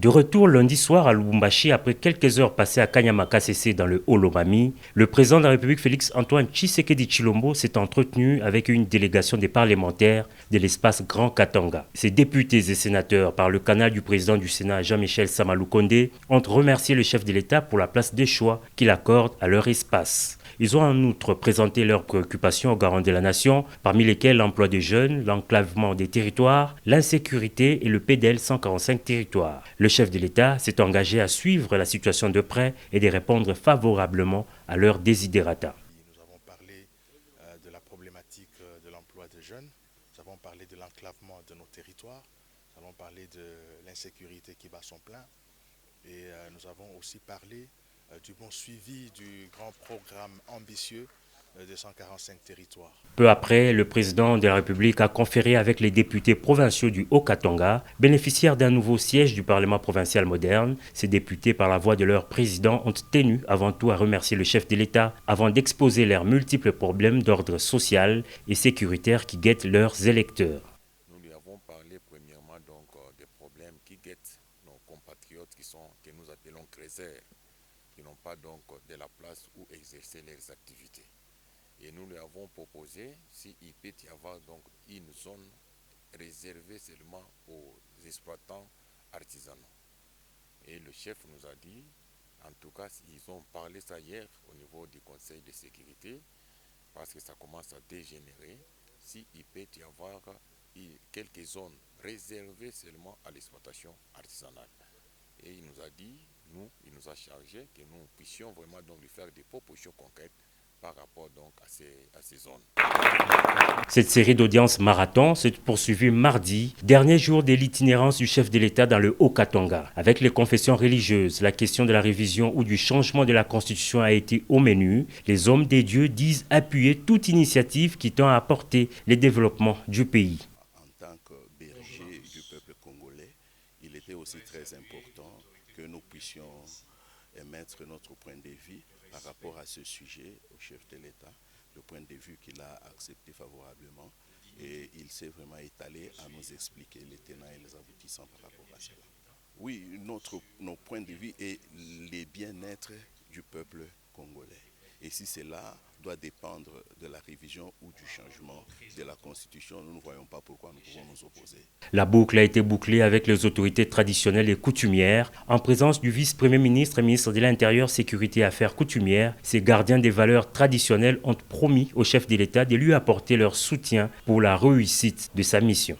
De retour lundi soir à Lubumbashi après quelques heures passées à Kanyama-Kasese dans le Haut-Lomami, le président de la République Félix-Antoine Tshisekedi Tshilombo s'est entretenu avec une délégation des parlementaires de l'espace Grand Katanga. Ces députés et sénateurs, par le canal du président du Sénat Jean-Michel Samaloukonde, ont remercié le chef de l'État pour la place des choix qu'il accorde à leur espace. Ils ont en outre présenté leurs préoccupations aux garants de la nation, parmi lesquelles l'emploi des jeunes, l'enclavement des territoires, l'insécurité et le PDL 145 territoires. Le chef de l'État s'est engagé à suivre la situation de près et de répondre favorablement à leurs desiderata. Nous avons parlé de la problématique de l'emploi des jeunes, nous avons parlé de l'enclavement de nos territoires, nous avons parlé de l'insécurité qui bat son plein et nous avons aussi parlé du bon suivi du grand programme ambitieux de 145 territoires. Peu après, le président de la République a conféré avec les députés provinciaux du Haut-Katanga, bénéficiaires d'un nouveau siège du Parlement provincial moderne. Ces députés, par la voix de leur président, ont tenu avant tout à remercier le chef de l'État avant d'exposer leurs multiples problèmes d'ordre social et sécuritaire qui guettent leurs électeurs. Nous lui avons parlé premièrement des problèmes qui guettent nos compatriotes que nous appelons créseurs, qui n'ont pas donc de la place où exercer leurs activités. Et nous lui avons proposé s'il peut y avoir donc une zone réservée seulement aux exploitants artisanaux. Et le chef nous a dit, en tout cas ils ont parlé ça hier au niveau du Conseil de sécurité, parce que ça commence à dégénérer, s'il peut y avoir quelques zones réservées seulement à l'exploitation artisanale. Et il nous a dit, il nous a chargé que nous puissions vraiment donc lui faire des propositions concrètes par rapport donc à ces zones. Cette série d'audiences marathon s'est poursuivie mardi, dernier jour de l'itinérance du chef de l'État dans le Haut-Katanga. Avec les confessions religieuses, la question de la révision ou du changement de la Constitution a été au menu. Les hommes des dieux disent appuyer toute initiative qui tend à apporter le développement du pays. En tant que berger du peuple congolais, il était aussi très important que nous puissions émettre notre point de vue par rapport à ce sujet au chef de l'État, le point de vue qu'il a accepté favorablement et il s'est vraiment étalé à nous expliquer les tenants et les aboutissants par rapport à cela. Oui, nos points de vue est le bien-être du peuple congolais. Et si cela doit dépendre de la révision ou du changement de la Constitution, nous ne voyons pas pourquoi nous pouvons nous opposer. La boucle a été bouclée avec les autorités traditionnelles et coutumières. En présence du vice-premier ministre et ministre de l'Intérieur, Sécurité et Affaires coutumières, ces gardiens des valeurs traditionnelles ont promis au chef de l'État de lui apporter leur soutien pour la réussite de sa mission.